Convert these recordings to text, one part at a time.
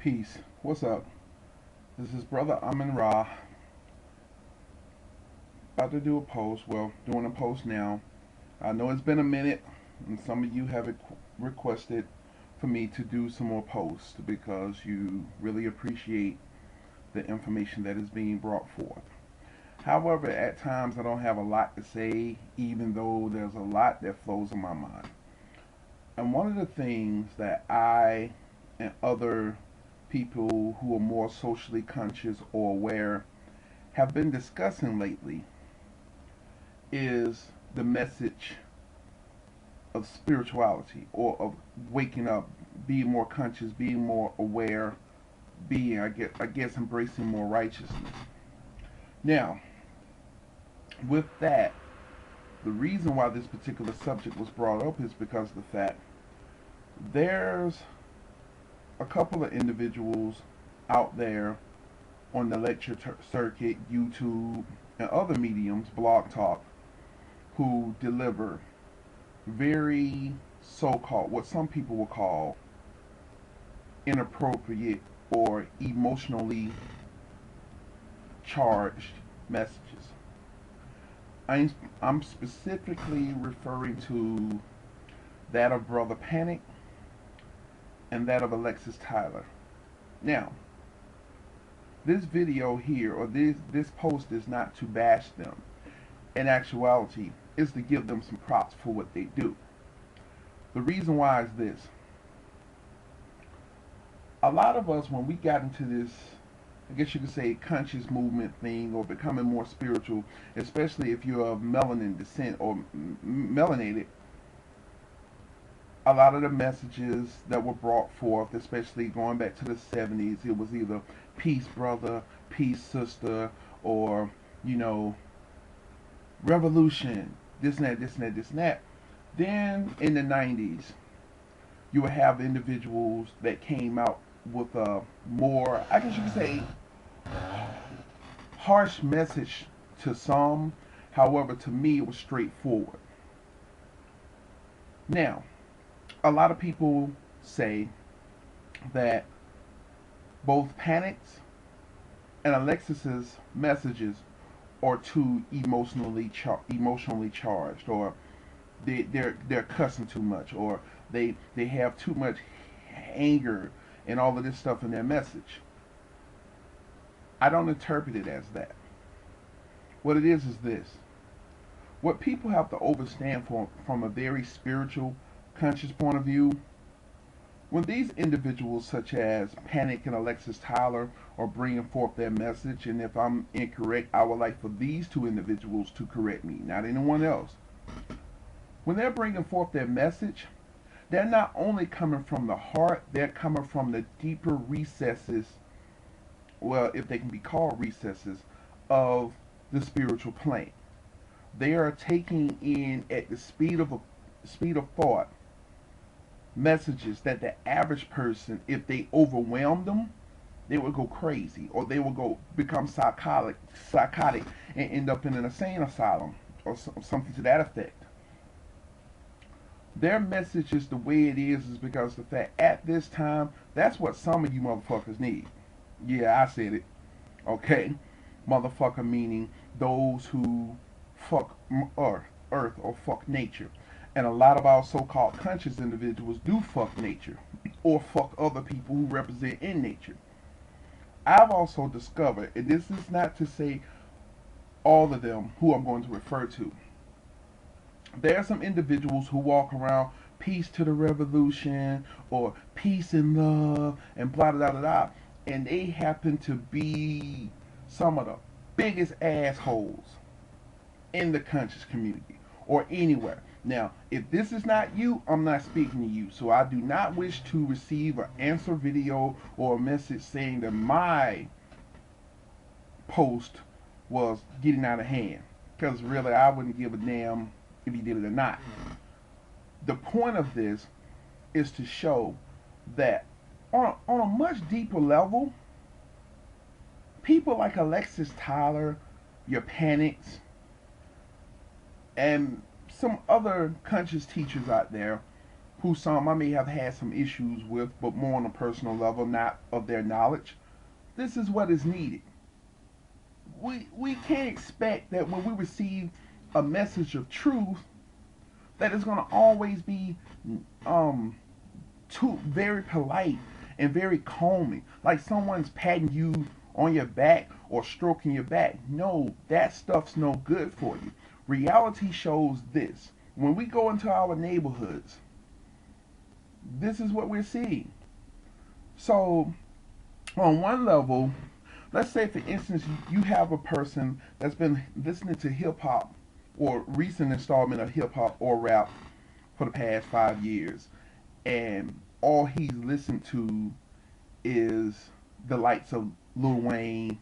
Peace. What's up? This is Brother Amin Ra. About to do a post. Well, doing a post now. I know it's been a minute, and some of you have requested for me to do some more posts because you really appreciate the information that is being brought forth. However, at times I don't have a lot to say, even though there's a lot that flows in my mind. And one of the things that I and other people who are more socially conscious or aware have been discussing lately is the message of spirituality or of waking up, being more conscious, being more aware, being, I guess embracing more righteousness. Now, with that, the reason why this particular subject was brought up is because of the fact there's a couple of individuals out there on the lecture circuit, YouTube, and other mediums, Blog Talk, who deliver very so-called, what some people will call inappropriate or emotionally charged messages. I'm specifically referring to that of Brother Panic and that of Alexis Tyler. Now, this video here, or this post, is not to bash them. In actuality, is to give them some props for what they do. The reason why is this. A lot of us, when we got into this, I guess you could say, conscious movement thing, or becoming more spiritual, especially if you're of melanin descent or melanated, a lot of the messages that were brought forth, especially going back to the 70s, it was either peace brother, peace sister, or, revolution, this and that, this and that, this and that. Then in the 90s, you would have individuals that came out with a more, I guess you could say, harsh message to some. However, to me, it was straightforward. Now, a lot of people say that both Panic's and Alexis's messages are too emotionally charged, or they're cussing too much, or they have too much anger and all of this stuff in their message. I don't interpret it as that. What it is this. What people have to understand from a very spiritual, conscious point of view, when these individuals such as Panic and Alexis Tyler are bringing forth their message, and if I'm incorrect, I would like for these two individuals to correct me, not anyone else. When they're bringing forth their message, they're not only coming from the heart, they're coming from the deeper recesses, well, if they can be called recesses, of the spiritual plane. They are taking in at the speed of thought messages that the average person, if they overwhelmed them, they would go crazy, or they would go become psychotic and end up in an insane asylum or something to that effect. Their message is the way it is because the fact at this time, that's what some of you motherfuckers need. Yeah, I said it. Okay, motherfucker meaning those who fuck earth or fuck nature. And a lot of our so-called conscious individuals do fuck nature or fuck other people who represent in nature. I've also discovered, and this is not to say all of them who I'm going to refer to, there are some individuals who walk around peace to the revolution or peace and love and blah blah blah blah, and they happen to be some of the biggest assholes in the conscious community or anywhere. Now, if this is not you, I'm not speaking to you. So I do not wish to receive an answer video or a message saying that my post was getting out of hand. Because really, I wouldn't give a damn if you did it or not. The point of this is to show that on a much deeper level, people like Alexis Tyler, your Panics, and some other conscious teachers out there who some I may have had some issues with, but more on a personal level, not of their knowledge. This is what is needed. We can't expect that when we receive a message of truth that it's going to always be um too very polite and very calming, like someone's patting you on your back or stroking your back. No, that stuff's no good for you. Reality shows this. When we go into our neighborhoods, this is what we're seeing. So, on one level, let's say for instance, you have a person that's been listening to hip hop or recent installment of hip hop or rap for the past 5 years, and all he's listened to is the likes of Lil Wayne,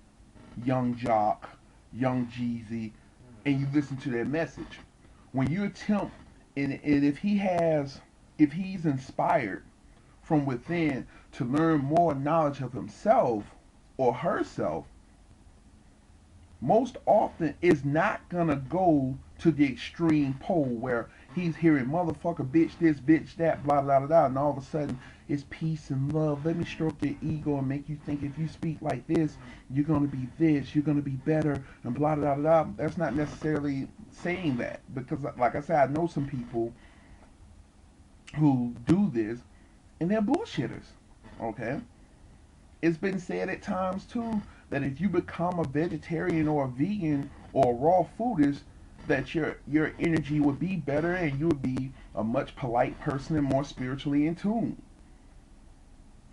Young Jock, Young Jeezy, and you listen to their message. When you attempt, and if he's inspired from within to learn more knowledge of himself or herself, most often is not gonna go to the extreme pole where he's hearing motherfucker, bitch this, bitch that, blah blah blah, blah, and all of a sudden it's peace and love. Let me stroke your ego and make you think if you speak like this, you're gonna be this, you're gonna be better, and blah blah blah. Blah. That's not necessarily saying that, because like I said, I know some people who do this and they're bullshitters. Okay, it's been said at times too that if you become a vegetarian or a vegan or a raw foodist, that your energy would be better and you would be a much polite person and more spiritually in tune.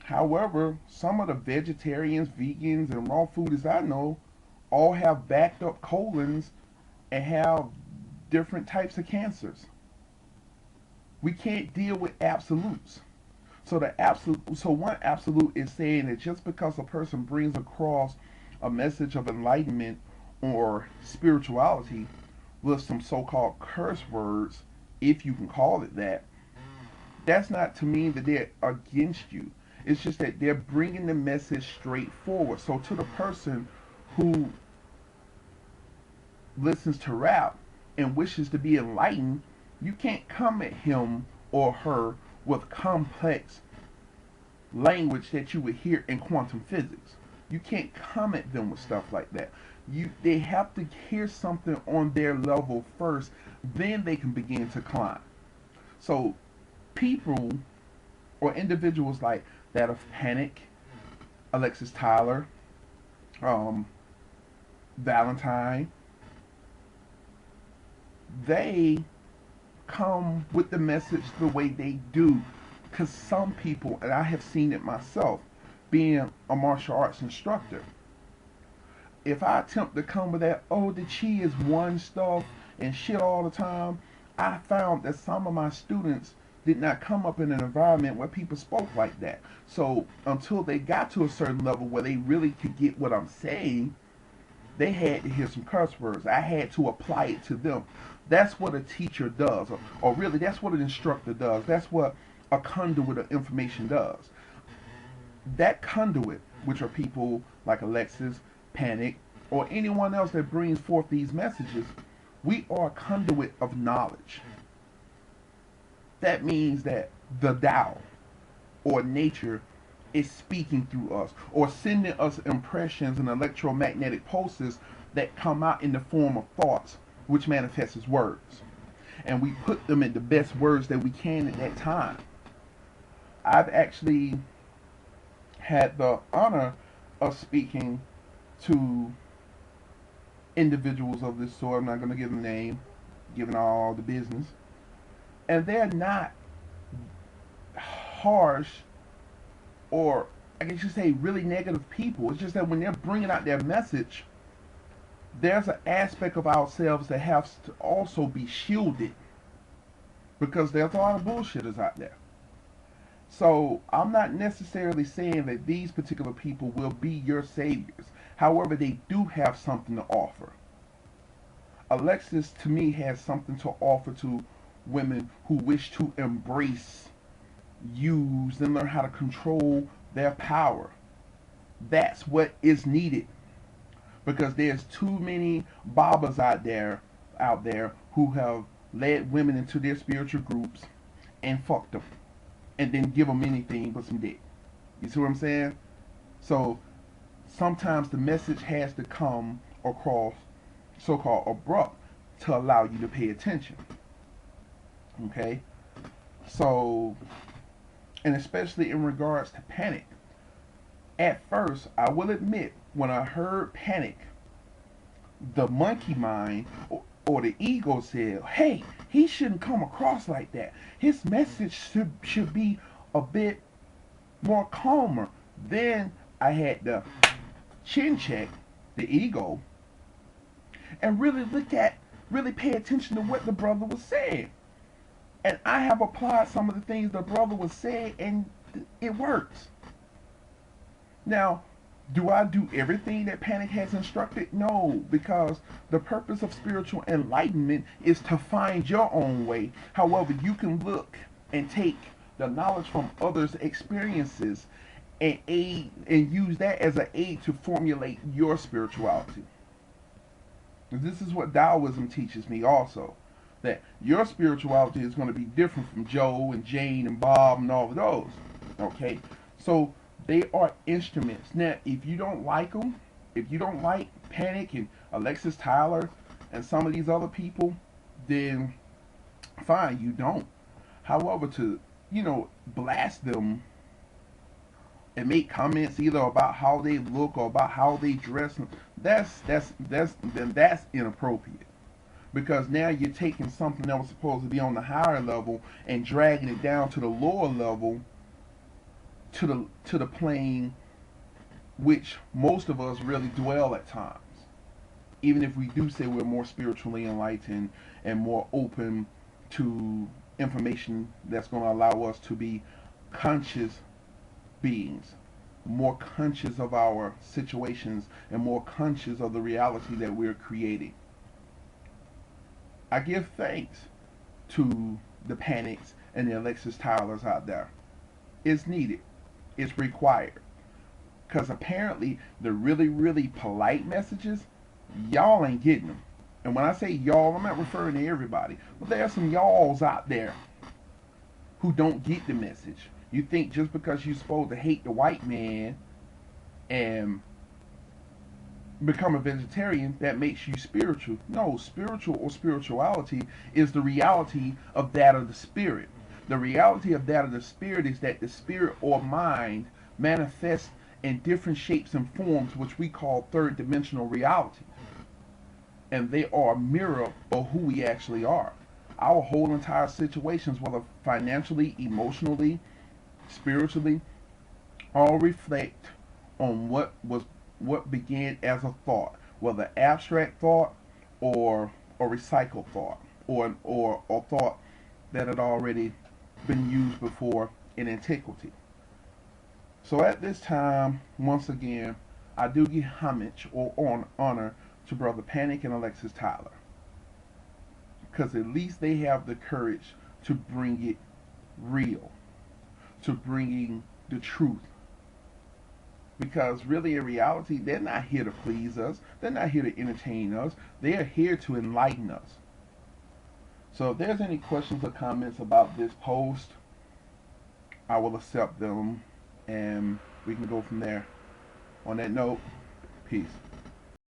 However, some of the vegetarians, vegans, and raw foodists I know all have backed up colons and have different types of cancers. We can't deal with absolutes. So one absolute is saying that just because a person brings across a message of enlightenment or spirituality with some so-called curse words, if you can call it that, that's not to mean that they're against you. It's just that they're bringing the message straight forward. So to the person who listens to rap and wishes to be enlightened, you can't come at him or her with complex language that you would hear in quantum physics. You can't come at them with stuff like that. They have to hear something on their level first, then they can begin to climb. So people or individuals like that of Panic, Alexis Tyler, Valentine, they come with the message the way they do. Because some people, and I have seen it myself, being a martial arts instructor, if I attempt to come with that, oh, the chi is one stuff and shit all the time, I found that some of my students did not come up in an environment where people spoke like that. So until they got to a certain level where they really could get what I'm saying, they had to hear some curse words. I had to apply it to them. That's what a teacher does, or really that's what an instructor does. That's what a conduit of information does. That conduit, which are people like Alexis, Panic, or anyone else that brings forth these messages, we are a conduit of knowledge. That means that the Tao or nature is speaking through us or sending us impressions and electromagnetic pulses that come out in the form of thoughts, which manifest as words. And we put them in the best words that we can at that time. I've actually had the honor of speaking to individuals of this sort. I'm not going to give them a name, giving all the business. And they're not harsh or, I guess you say, really negative people. It's just that when they're bringing out their message, there's an aspect of ourselves that has to also be shielded, because there's a lot of bullshitters out there. So I'm not necessarily saying that these particular people will be your saviors. However, they do have something to offer. Alexis, to me, has something to offer to women who wish to embrace, use, and learn how to control their power. That's what is needed. Because there's too many Babas out there who have led women into their spiritual groups and fucked them. and then give them anything but some dick. You see what I'm saying? So sometimes the message has to come across so-called abrupt to allow you to pay attention. Okay? So, and especially in regards to panic. At first, I will admit, when I heard panic, the monkey mind or the ego said, hey, he shouldn't come across like that. His message should be a bit more calmer. Then I had to chin check the ego and really pay attention to what the brother was saying. And I have applied some of the things the brother was saying, and it works. Now, do I do everything that Panic has instructed? No, because the purpose of spiritual enlightenment is to find your own way. However, you can look and take the knowledge from others' experiences and use that as an aid to formulate your spirituality. This is what Taoism teaches me also. That your spirituality is going to be different from Joe and Jane and Bob and all of those. Okay? So they are instruments. Now, if you don't like them, if you don't like Panic and Alexis Tyler and some of these other people, then fine, you don't. However, to, blast them and make comments either about how they look or about how they dress, that's inappropriate. Because now you're taking something that was supposed to be on the higher level and dragging it down to the lower level, to the plane which most of us really dwell at times. Even if we do say we're more spiritually enlightened and more open to information that's going to allow us to be conscious beings, more conscious of our situations and more conscious of the reality that we're creating. I give thanks to the Panics and the Alexis Tylers out there. It's needed. It's required. Because apparently the really, really polite messages, y'all ain't getting them. And when I say y'all, I'm not referring to everybody. But there are some y'alls out there who don't get the message. You think just because you're supposed to hate the white man and become a vegetarian, that makes you spiritual. No, spiritual or spirituality is the reality of that of the spirit. The reality of that of the spirit is that the spirit or mind manifests in different shapes and forms, which we call third dimensional reality. And they are a mirror of who we actually are. Our whole entire situations, whether financially, emotionally, spiritually, all reflect on what began as a thought, whether abstract thought or recycled thought, or thought that had already been used before in antiquity. So at this time, once again, I do give homage or honor to Brother Panic and Alexis Tyler, because at least they have the courage to bring it real, to bringing the truth. Because really, in reality, they're not here to please us. They're not here to entertain us. They are here to enlighten us. So if there's any questions or comments about this post, I will accept them, and we can go from there. On that note, peace.